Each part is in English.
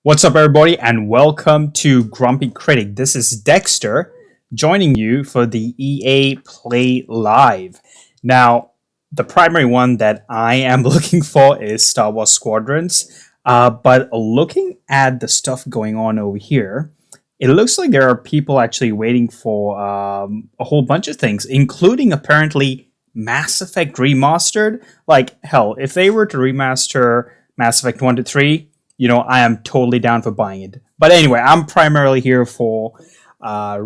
What's up, everybody, and welcome to Grumpy Critic. This is Dexter joining you for the EA Play Live. Now, the primary one that I am looking for is Star Wars Squadrons, but looking at the stuff going on over here, it looks like there are people actually waiting for a whole bunch of things, including apparently Mass Effect Remastered. Like, hell, if they were to remaster Mass Effect 1 to 3, I am totally down for buying it. But anyway, I'm primarily here for not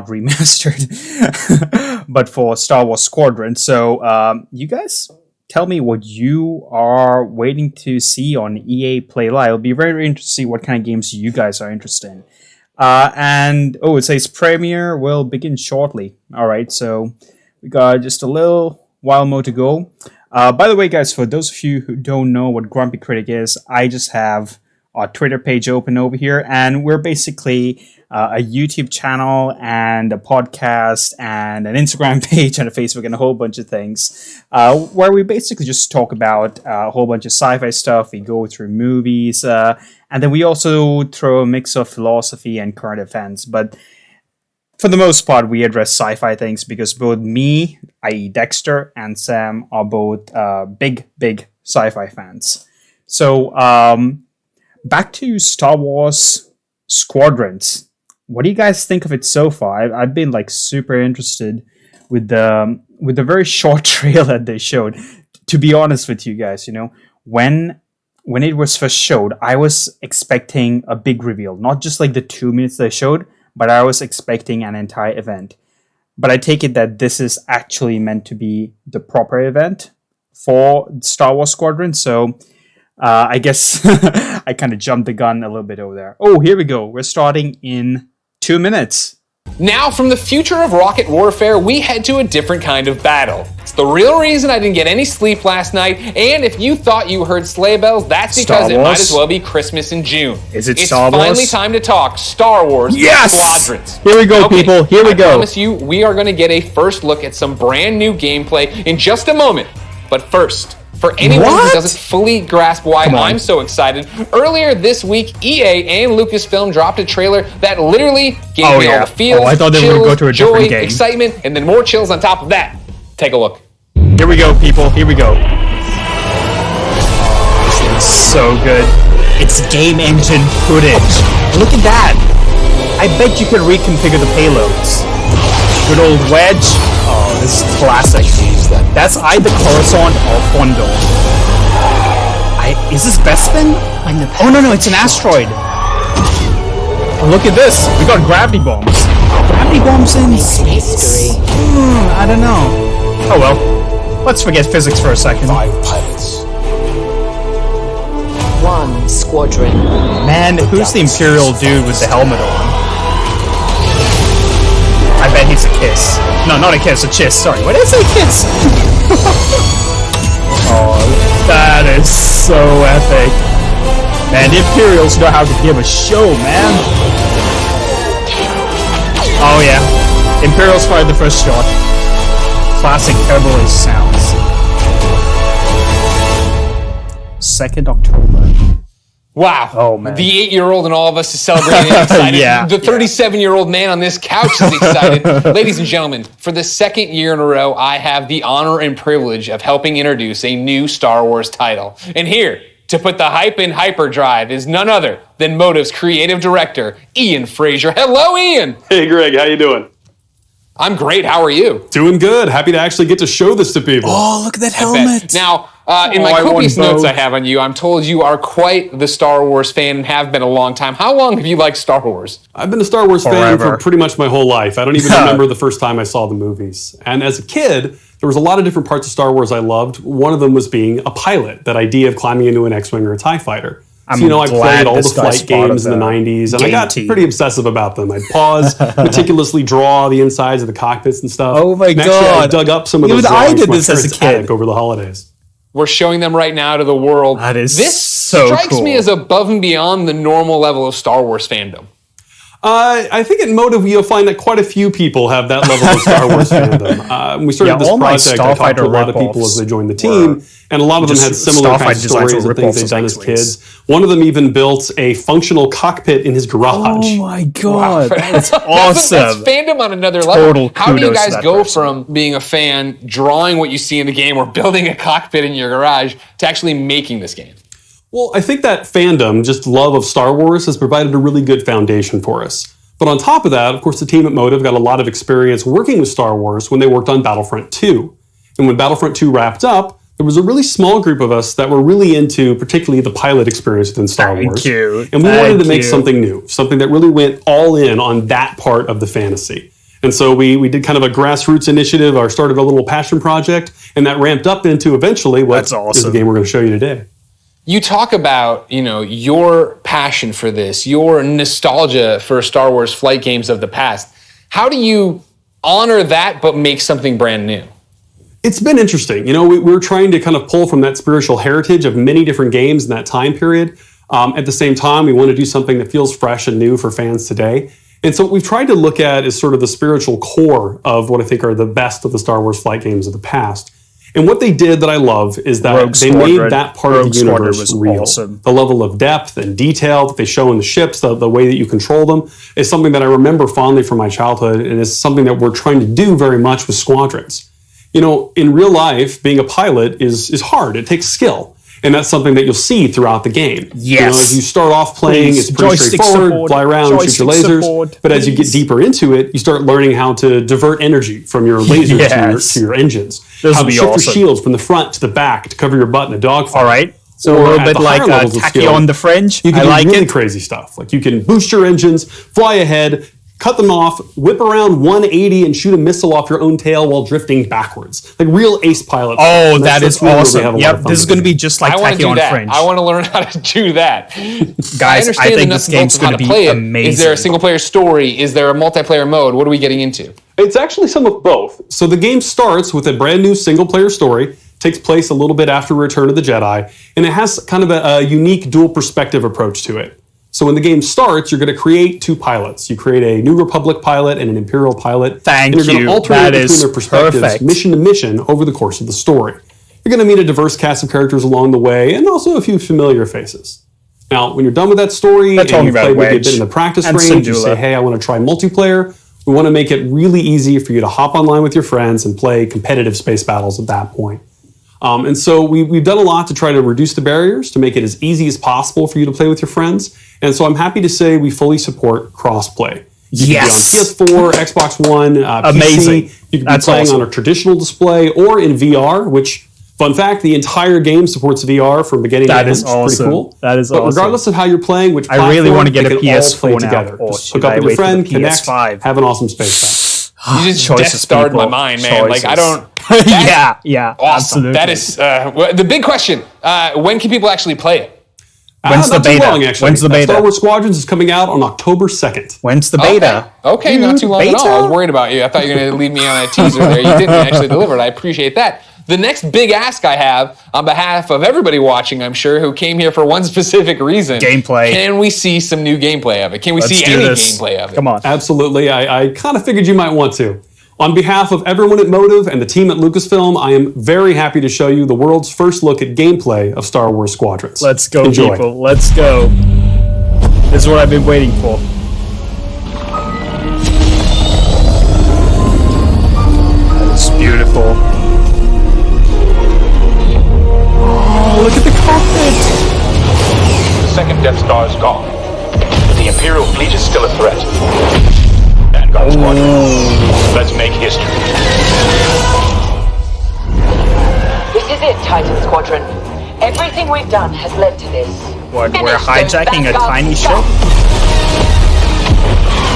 remastered, but for Star Wars Squadron. So you guys tell me what you are waiting to see on EA Play Live. It'll be very, very interesting to see what kind of games you guys are interested in. It says premiere will begin shortly. All right, so we got just a little while more to go. By the way, guys, for those of you who don't know what Grumpy Critic is, I just have our Twitter page open over here, and we're basically a YouTube channel and a podcast and an Instagram page and a Facebook and a whole bunch of things where we basically just talk about a whole bunch of sci-fi stuff. We go through movies, and then we also throw a mix of philosophy and current events. But for the most part, we address sci-fi things because both me, i.e. Dexter, and Sam are both big sci-fi fans. So, back to Star Wars Squadrons. What do you guys think of it so far? I've been super interested with the very short trailer they showed. To be honest with you guys, when it was first showed, I was expecting a big reveal, not just the 2 minutes they showed, but I was expecting an entire event. But I take it that this is actually meant to be the proper event for Star Wars Squadron. So I guess I kind of jumped the gun a little bit over there. Oh, here we go. We're starting in 2 minutes. Now, from the future of rocket warfare, we head to a different kind of battle. It's the real reason I didn't get any sleep last night, and if you thought you heard sleigh bells, that's because it might as well be Christmas in June. Is it Star Wars? It's finally time to talk Star Wars Squadrons. Here we go, people. Here we go. I promise you, we are going to get a first look at some brand new gameplay in just a moment. But first, for anyone who doesn't fully grasp why I'm so excited, earlier this week, EA and Lucasfilm dropped a trailer that literally gave me all the feels, I thought they were going to go to a different joy, game. excitement, and then more chills on top of that. Take a look. Here we go, people. Here we go. This thing is so good. It's game engine footage. Look at that. I bet you can reconfigure the payloads. Good old Wedge. Oh, this is classic. That's either Coruscant or Fondor. Is this Bespin? Oh, no, it's an asteroid. Oh, look at this. We got gravity bombs. Gravity bombs in space? I don't know. Oh, well. Let's forget physics for a second. 5 pilots. 1 squadron. Man, who's the Imperial dude with the helmet on? I bet he's a Kiss. No, not a Kiss, a Chiss. Sorry, what did I say, Kiss? Oh, that is so epic. Man, the Imperials know how to give a show, man. Oh yeah, Imperials fired the first shot. Classic Kerberos sounds. 2nd October. Wow. Oh, man. The 8-year-old in all of us is celebrating and excited. Yeah. The 37-year-old man on this couch is excited. Ladies and gentlemen, for the second year in a row, I have the honor and privilege of helping introduce a new Star Wars title. And here, to put the hype in hyperdrive, is none other than Motive's creative director, Ian Frazier. Hello, Ian. Hey, Greg. How you doing? I'm great. How are you? Doing good. Happy to actually get to show this to people. Oh, look at that helmet. Now, in my copious notes I have on you, I'm told you are quite the Star Wars fan and have been a long time. How long have you liked Star Wars? I've been a Star Wars fan for pretty much my whole life. I don't even remember the first time I saw the movies. And as a kid, there was a lot of different parts of Star Wars I loved. One of them was being a pilot, that idea of climbing into an X-Wing or a TIE fighter. I played all the flight games in the 90s, and I got pretty obsessive about them. I'd pause, meticulously draw the insides of the cockpits and stuff. Oh my God. Actually, I dug up some of those drawings I did this as a kid over the holidays. We're showing them right now to the world. That is this so strikes cool. me as above and beyond the normal level of Star Wars fandom. I think at Motive you'll find that quite a few people have that level of Star Wars fandom. When we started this project, I talked to a lot of people as they joined the team, and a lot of them had similar kinds of stories and things they'd done as kids. One of them even built a functional cockpit in his garage. Oh my god, Wow. that's awesome. That's fandom on another level. How do you guys go from being a fan, drawing what you see in the game, or building a cockpit in your garage, to actually making this game? Well, I think that fandom, just love of Star Wars, has provided a really good foundation for us. But on top of that, of course, the team at Motive got a lot of experience working with Star Wars when they worked on Battlefront 2. And when Battlefront 2 wrapped up, there was a really small group of us that were really into particularly the pilot experience within Star Wars. And we wanted to make something new, something that really went all in on that part of the fantasy. And so we did kind of a grassroots initiative, or started a little passion project, and that ramped up into eventually what is the game we're going to show you today. You talk about, your passion for this, your nostalgia for Star Wars flight games of the past. How do you honor that but make something brand new? It's been interesting. We're trying to kind of pull from that spiritual heritage of many different games in that time period. At the same time, we want to do something that feels fresh and new for fans today. And so what we've tried to look at is sort of the spiritual core of what I think are the best of the Star Wars flight games of the past. And what they did that I love is that they made that part of the universe real. Awesome. The level of depth and detail that they show in the ships, the way that you control them, is something that I remember fondly from my childhood, and is something that we're trying to do very much with Squadrons. In real life, being a pilot is hard. It takes skill. And that's something that you'll see throughout the game. Yes. As you start off playing, it's pretty straightforward, fly around, shoot your lasers. But as you get deeper into it, you start learning how to divert energy from your lasers to your engines. How to shift your shields from the front to the back to cover your butt in a dogfight. All right. So a little bit like tacky on the fringe. You can do really crazy stuff. Like you can boost your engines, fly ahead, cut them off, whip around 180 and shoot a missile off your own tail while drifting backwards. Like real ace pilots. Oh, that is awesome. Yep, this is going to be just like tacky on fringe. I want to learn how to do that. Guys, I think this game's going to be amazing. Is there a single player story? Is there a multiplayer mode? What are we getting into? It's actually some of both. So the game starts with a brand new single player story, takes place a little bit after Return of the Jedi, and it has kind of a unique dual perspective approach to it. So when the game starts, you're going to create two pilots. You create a New Republic pilot and an Imperial pilot. And you're going to alternate between their perspectives, mission to mission, over the course of the story. You're going to meet a diverse cast of characters along the way, and also a few familiar faces. Now, when you're done with that story, and you've played maybe a bit in the practice range, you say, hey, I want to try multiplayer. We want to make it really easy for you to hop online with your friends and play competitive space battles at that point. And so we've done a lot to try to reduce the barriers, to make it as easy as possible for you to play with your friends. And so I'm happy to say we fully support crossplay. Yes. You can be on PS4, Xbox One, Amazing. PC. You can be playing on a traditional display or in VR, which, fun fact, the entire game supports VR from beginning to end. That is awesome. Pretty cool. That is but regardless of how you're playing, which platform, I really want to get a now. PS4 Together. Just hook up with your friend, connect, have an awesome space battle. You just Death Starred my mind, man. Like, I don't... yeah, awesome. Absolutely. That is the big question. When can people actually play it? When's the beta? When's the beta? Star Wars Squadrons is coming out on October 2nd. When's the beta? Okay, not too long at all. I was worried about you. I thought you were going to leave me on a teaser there. You didn't actually deliver it. I appreciate that. The next big ask I have on behalf of everybody watching, I'm sure, who came here for one specific reason. Gameplay. Can we see some new gameplay of it? Can we see any gameplay of it? Come on. Absolutely. I kind of figured you might want to. On behalf of everyone at Motive and the team at Lucasfilm, I am very happy to show you the world's first look at gameplay of Star Wars Squadrons. Let's go, Enjoy. people. Let's go. This is what I've been waiting for. That is beautiful. Oh, look at the cockpit. The second Death Star is gone. The Imperial fleet is still a threat. Vanguard Squadron. Let's make history. This is it, Titan Squadron. Everything we've done has led to this. What, we're hijacking a tiny ship?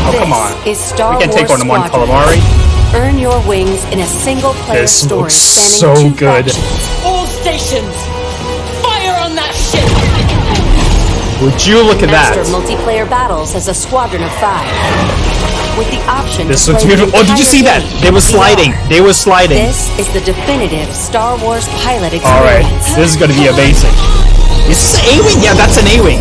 Oh, come on. This is Star We can take Wars on one Squadrons. calamari. Earn your wings in a single-player This story looks spanning so two good. factions. All stations, fire on that ship! Would you look at that? Master multiplayer battles as a squadron of 5. With the option This to looks play the beautiful. Oh, did you see that? entire They were game sliding. VR. They were sliding. This is the definitive Star Wars pilot experience. Alright, this is gonna be amazing. Is this an A-Wing? Yeah, that's an A-Wing.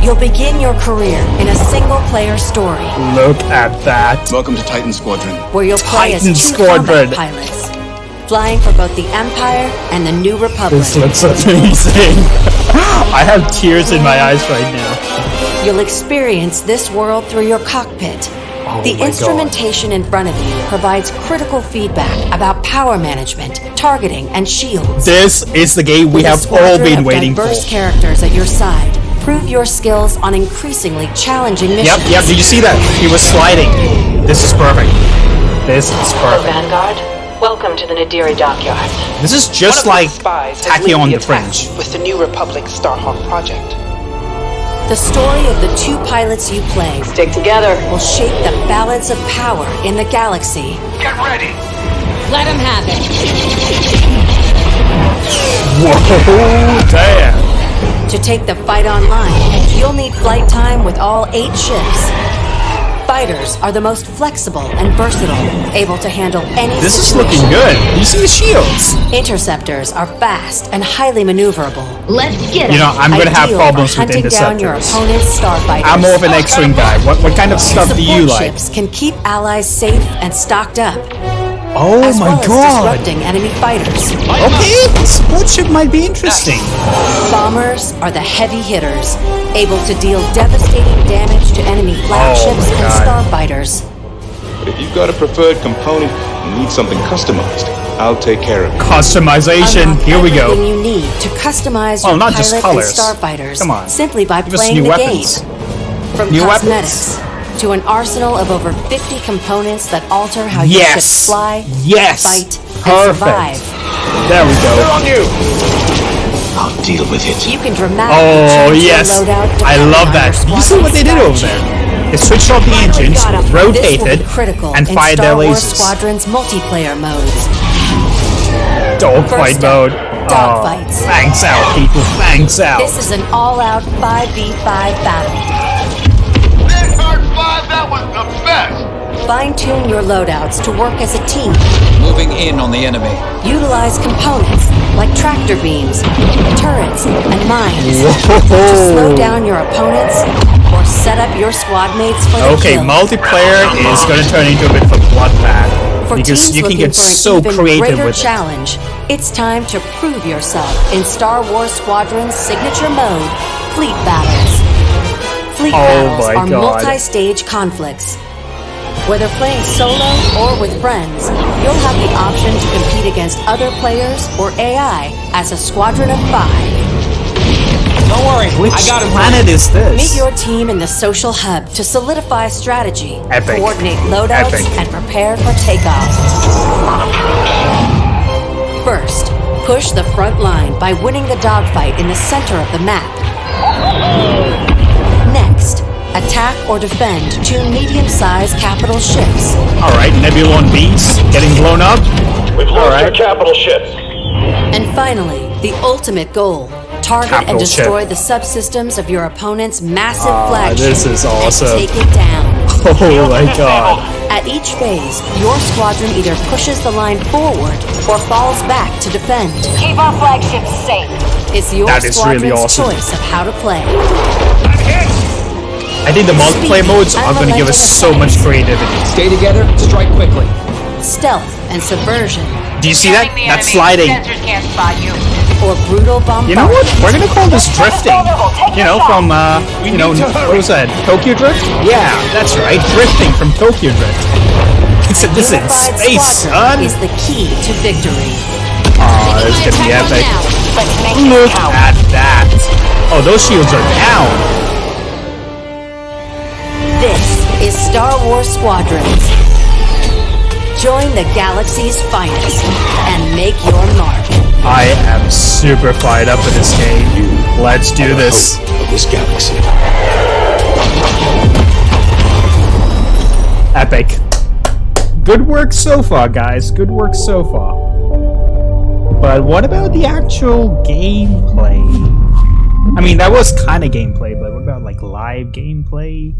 You'll begin your career in a single-player story Look at that. Welcome to Titan Squadron. where you'll play Titan as two Squadron. combat pilots, flying for both the Empire and the New Republic. This looks amazing. I have tears in my eyes right now. You'll experience this world through your cockpit. The my instrumentation in front of you provides critical feedback about power management, targeting, and shields. This is the game we With a have all squadron been of waiting for. diverse characters at your side, prove your skills on increasingly challenging missions. Yep. Did you see that? He was sliding. This is perfect. This is Hello, perfect. Vanguard. Welcome to the Nadiri dockyard. This is just like Tachyon on the Fringe. with the New Republic Starhawk project. The story of the two pilots you play Stick together. will shape the balance of power in the galaxy. Get ready! Let him have it. Whoa, damn. To take the fight online, you'll need flight time with all 8 ships. Fighters are the most flexible and versatile, able to handle any This is situation. looking good. You see the shields. Interceptors are fast and highly maneuverable. Let's get You him. know, I'm gonna have Ideal problems for with hunting down your interceptors. opponent's starfighters. I'm more of an X-wing guy. What kind of stuff do you Support like? ships can keep allies safe and stocked up, Oh as my well as god. disrupting enemy fighters. Okay, support ship might be interesting. Bombers are the heavy hitters, able to deal devastating damage to enemy flagships my and God. starfighters. But if you've got a preferred component and need something customized, I'll take care of it. Customization. Unlock Here we everything go. you need to customize Oh, your not pilot just and colors. starfighters Come on. simply by Give us playing new the weapons. game. From New cosmetics to an arsenal of over 50 components that alter how your Yes. ships fly, Yes. fight, and Perfect. survive. There we go. On you! I'll deal with it. You can dramatically Oh change yes. your loadout I depending love on that. your You see what they did over strategy. there? They switched off the engines, This will be rotated, critical and in fired their Star Wars lasers. Squadrons multiplayer modes. Dogfight First mode. up, dogfights. Thanks out, people. Thanks out. This is an all-out 5v5 battle. This hard 5, that was the best! Fine-tune your loadouts to work as a team. Moving in on the enemy. Utilize components like tractor beams, turrets, and mines to slow down your opponents or set up your squad mates for the Okay, kill. multiplayer is going to turn into a bit of a bloodbath For because teams you can looking get for an so even creative greater with it. challenge, it's time to prove yourself in Star Wars Squadrons' signature mode, Fleet Battles. Fleet battles my are God. multi-stage conflicts. Whether playing solo or with friends, you'll have the option to compete against other players or AI as a squadron of 5. Don't worry, Which I got him. planet is this? Meet your team in the social hub to solidify strategy, Epic. coordinate loadouts, Epic. and prepare for takeoff. First, push the front line by winning the dogfight in the center of the map. Next, attack or defend 2 medium-sized capital ships. Alright, Nebulon Bs getting blown up. We've lost Alright. our capital ships. And finally, the ultimate goal. Target Capital and destroy ship. the subsystems of your opponent's massive flagship. this is awesome. And take it down. Oh my god. At each phase, your squadron either pushes the line forward or falls back to defend. Keep our flagships safe. It's your That is really squadron's awesome. choice of how to play. I think the multiplayer modes are going to give us so much creativity. Stay together, strike quickly. Stealth and subversion, Do you see that? That's sliding. Sensors can't spot you. or brutal bombardment. You know what? We're gonna call this drifting. You know, from what was that? Tokyo Drift? Yeah, that's right. Drifting from Tokyo Drift. It's this in Unified space, squadron son. is the key to victory. Oh, this is gonna be epic. Let's make Look it count. at that. Oh, those shields are down. This is Star Wars Squadrons. Join the galaxy's finest and make your mark. I am super fired up for this game. Let's do this. Of this galaxy. Epic. Good work so far, guys. Good work so far. But what about the actual gameplay? I mean, that was kind of gameplay, but what about like live gameplay?